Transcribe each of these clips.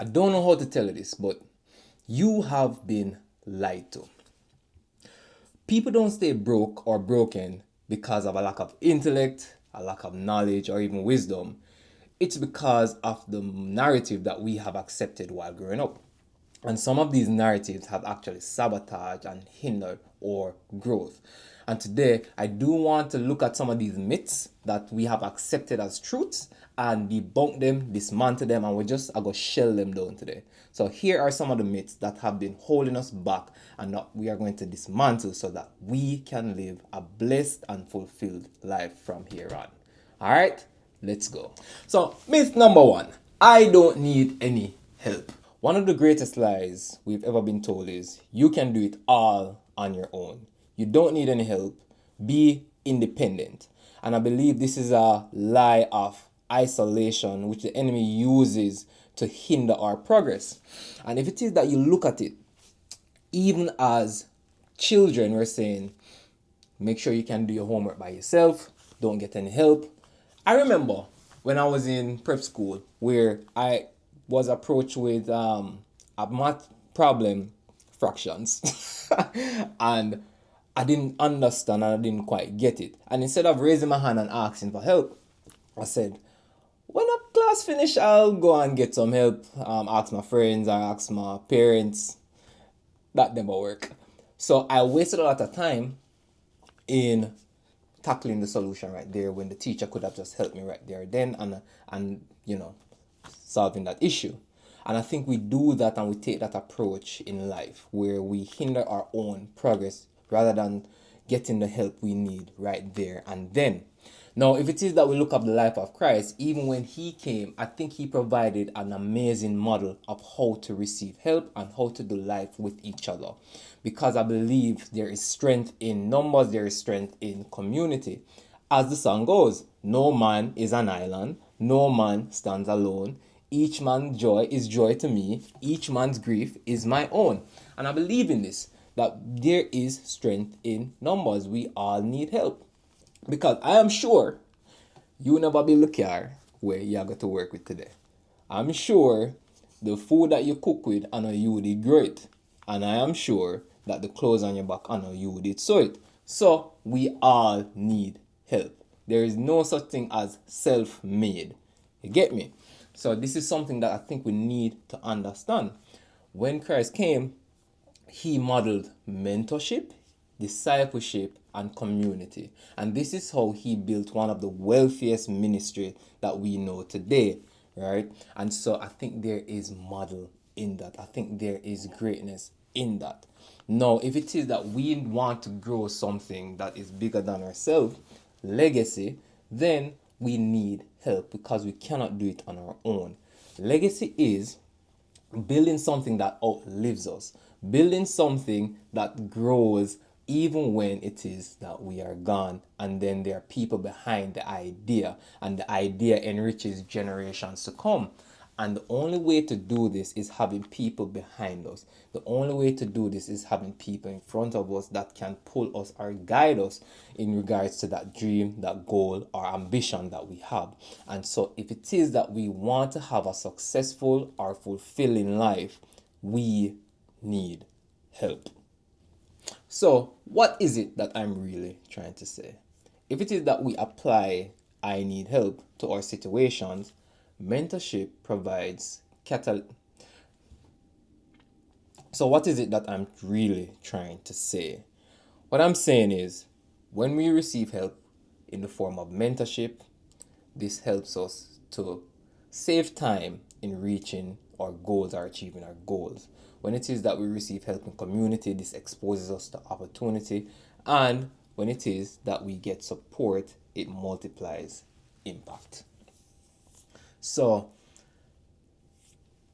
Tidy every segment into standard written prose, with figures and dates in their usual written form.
I don't know how to tell you this, but you have been lied to. People don't stay broke or broken because of a lack of intellect, a lack of knowledge, or even wisdom. It's because of the narrative that we have accepted while growing up. And some of these narratives have actually sabotaged and hindered our growth. And today, I do want to look at some of these myths that we have accepted as truths and debunk them, dismantle them, and I'm going to shell them down today. So here are some of the myths that have been holding us back and that we are going to dismantle so that we can live a blessed and fulfilled life from here on. All right, let's go. So myth number one, I don't need any help. One of the greatest lies we've ever been told is you can do it all on your own. You don't need any help. Be independent. And I believe this is a lie of isolation which the enemy uses to hinder our progress. And if it is that you look at it, even as children, we're saying, make sure you can do your homework by yourself, don't get any help. I remember when I was in prep school where I was approached with a math problem, fractions, and I didn't understand and I didn't quite get it. And instead of raising my hand and asking for help, I said, when a class finish, I'll go and get some help. Ask my friends, I ask my parents. That never work. So I wasted a lot of time in tackling the solution right there when the teacher could have just helped me right there then and solving that issue. And I think we do that and we take that approach in life where we hinder our own progress rather than getting the help we need right there and then. Now, if it is that we look up the life of Christ, even when he came, I think he provided an amazing model of how to receive help and how to do life with each other. Because I believe there is strength in numbers, there is strength in community. As the song goes, no man is an island, no man stands alone. Each man's joy is joy to me, each man's grief is my own. And I believe in this, that there is strength in numbers. We all need help. Because I am sure you never build a car where you are going to work with today. I'm sure the food that you cook with, I know you did great. And I am sure that the clothes on your back, I know you did sew it. So we all need help. There is no such thing as self-made. You get me? So this is something that I think we need to understand. When Christ came, he modeled mentorship, discipleship, and community. And this is how he built one of the wealthiest ministry that we know today, right? And so I think there is model in that. I think there is greatness in that. Now, if it is that we want to grow something that is bigger than ourselves, legacy, then we need help because we cannot do it on our own. Legacy is building something that outlives us, building something that grows even when it is that we are gone, and then there are people behind the idea, and the idea enriches generations to come. And the only way to do this is having people behind us. The only way to do this is having people in front of us that can pull us or guide us in regards to that dream, that goal, or ambition that we have. And so if it is that we want to have a successful or fulfilling life, we need help. So what is it that I'm really trying to say? If it is that we apply I need help to our situations, mentorship provides So what is it that I'm really trying to say? What I'm saying is when we receive help in the form of mentorship, this helps us to save time in reaching our goals or achieving our goals. When it is that we receive help in community, this exposes us to opportunity. And when it is that we get support, it multiplies impact. So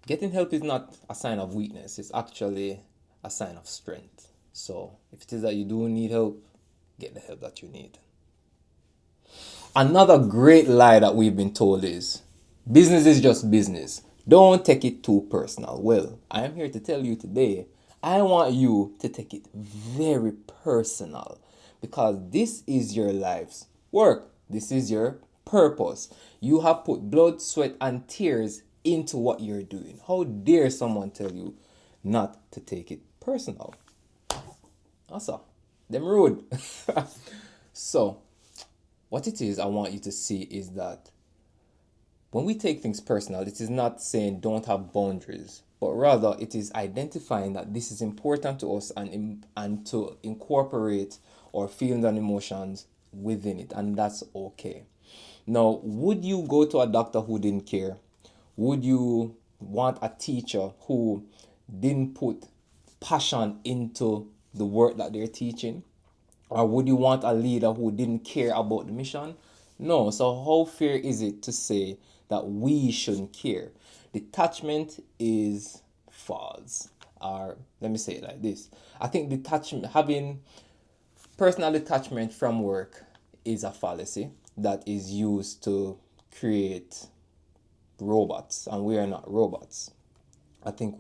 getting help is not a sign of weakness. It's actually a sign of strength. So if it is that you do need help, get the help that you need. Another great lie that we've been told is business is just business. Don't take it too personal. Well, I am here to tell you today, I want you to take it very personal because this is your life's work. This is your purpose. You have put blood, sweat, and tears into what you're doing. How dare someone tell you not to take it personal? Also, them rude. So, what it is I want you to see is that when we take things personal, it is not saying don't have boundaries, but rather it is identifying that this is important to us and to incorporate our feelings and emotions within it, and that's okay. Now, would you go to a doctor who didn't care? Would you want a teacher who didn't put passion into the work that they're teaching? Or would you want a leader who didn't care about the mission? No. So how fair is it to say that we shouldn't care? Detachment is false. Or let me say it like this. I think having personal detachment from work is a fallacy that is used to create robots, and we are not robots. I think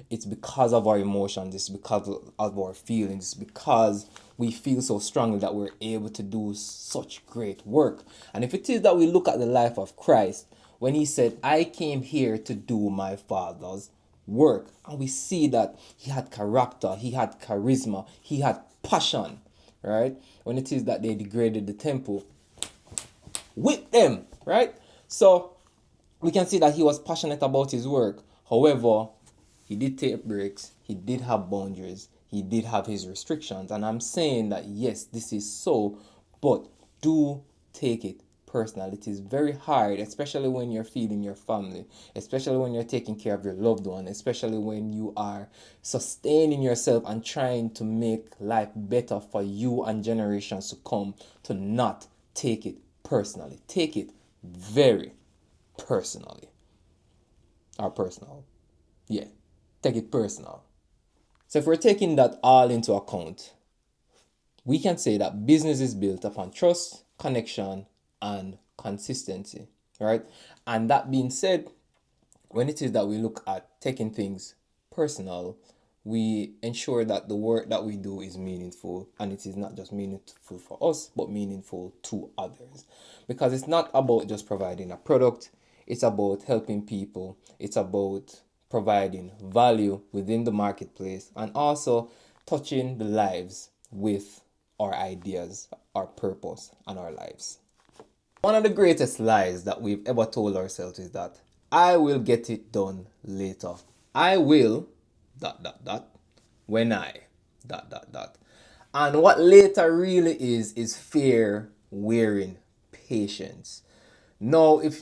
it's because of our emotions, it's because of our feelings, it's because we feel so strongly that we're able to do such great work. And if it is that we look at the life of Christ, when he said, I came here to do my Father's work, and we see that he had character, he had charisma, he had passion, right? When it is that they degraded the temple, with them, right? So we can see that he was passionate about his work. However, he did take breaks, he did have boundaries, he did have his restrictions. And I'm saying that yes, this is so, but do take it personal. It is very hard, especially when you're feeding your family, especially when you're taking care of your loved one, especially when you are sustaining yourself and trying to make life better for you and generations to come, to not take it personally. Take it very personally. Or personal. Yeah. Take it personal. So if we're taking that all into account, we can say that business is built upon trust, connection, and consistency, right? And that being said, when it is that we look at taking things personal, we ensure that the work that we do is meaningful, and it is not just meaningful for us, but meaningful to others. Because it's not about just providing a product, it's about helping people, it's about providing value within the marketplace, and also touching the lives with our ideas, our purpose, and our lives. One of the greatest lies that we've ever told ourselves is that I will get it done later. I will when I And what later really is fear wearing patience. No, if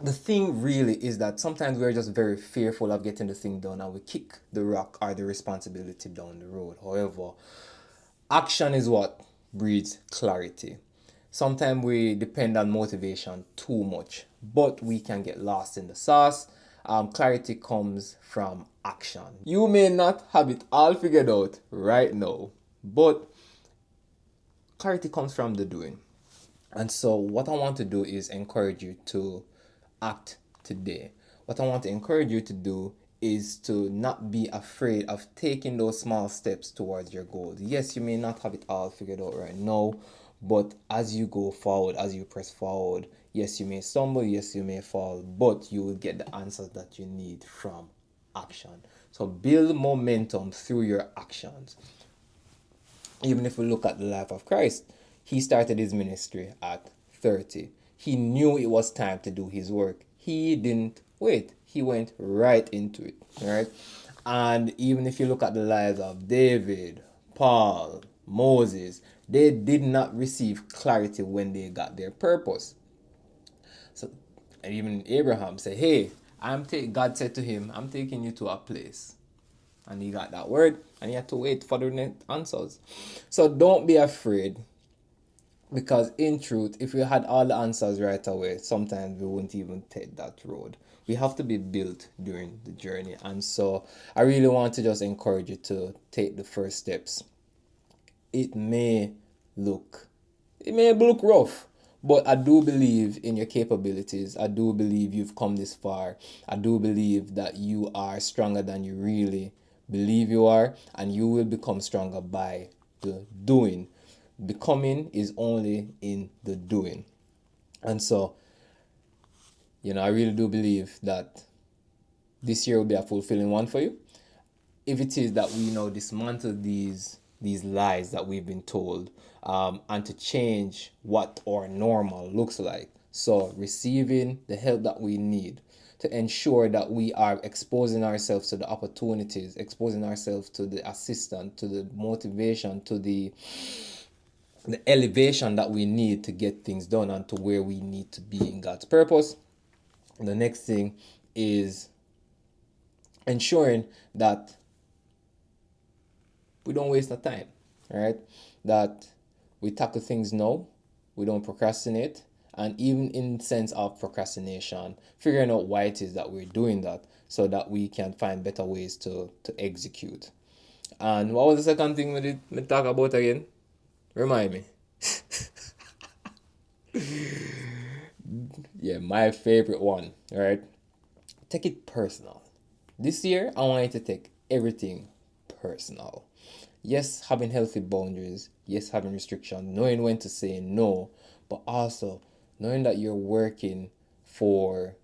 the thing really is that sometimes we're just very fearful of getting the thing done and we kick the rock or the responsibility down the road. However, action is what breeds clarity. Sometimes we depend on motivation too much, but we can get lost in the sauce. Clarity comes from action. You may not have it all figured out right now, but clarity comes from the doing. And so, what I want to do is encourage you to act today. What I want to encourage you to do is to not be afraid of taking those small steps towards your goals. Yes, you may not have it all figured out right now, but as you go forward, as you press forward, yes, you may stumble, yes, you may fall, but you will get the answers that you need from action. So build momentum through your actions. Even if we look at the life of Christ, he started his ministry at 30. He knew it was time to do his work. He didn't wait. He went right into it, right? And even if you look at the lives of David, Paul, Moses, they did not receive clarity when they got their purpose. So, and even Abraham said, "Hey, God said to him, I'm taking you to a place." And he got that word, and he had to wait for the next answers. So don't be afraid, because in truth, if we had all the answers right away, sometimes we wouldn't even take that road. We have to be built during the journey. And so I really want to just encourage you to take the first steps. It may look rough, but I do believe in your capabilities. I do believe you've come this far. I do believe that you are stronger than you really believe you are, and you will become stronger by the doing. Becoming is only in the doing. And so I really do believe that this year will be a fulfilling one for you. If it is that we dismantle these lies that we've been told, and to change what our normal looks like. So receiving the help that we need to ensure that we are exposing ourselves to the opportunities, exposing ourselves to the assistance, to the motivation, to the elevation that we need to get things done and to where we need to be in God's purpose. And the next thing is ensuring that we don't waste our time, all right? That we tackle things now, we don't procrastinate, and even in sense of procrastination, figuring out why it is that we're doing that so that we can find better ways to execute. And what was the second thing we talk about again? Remind me. Yeah, my favorite one, all right? Take it personal. This year, I want you to take everything personal. Yes, having healthy boundaries. Yes, having restrictions. Knowing when to say no. But also knowing that you're working for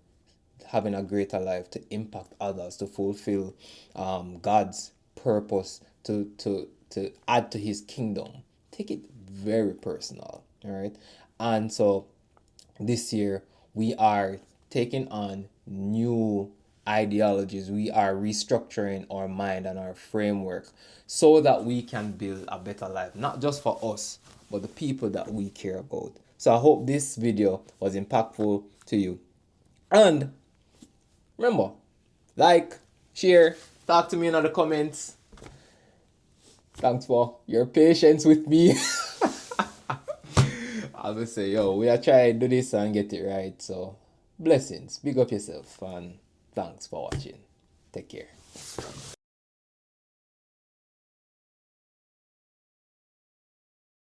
having a greater life, to impact others, to fulfill God's purpose, to add to his kingdom. Take it very personal. All right. And so this year we are taking on new ideologies. We are restructuring our mind and our framework so that we can build a better life, not just for us, but the people that we care about. So I hope this video was impactful to you. And remember, like, share, talk to me in the comments. Thanks for your patience with me. I will say, we are trying to do this and get it right. So, blessings. Big up yourself and thanks for watching. Take care.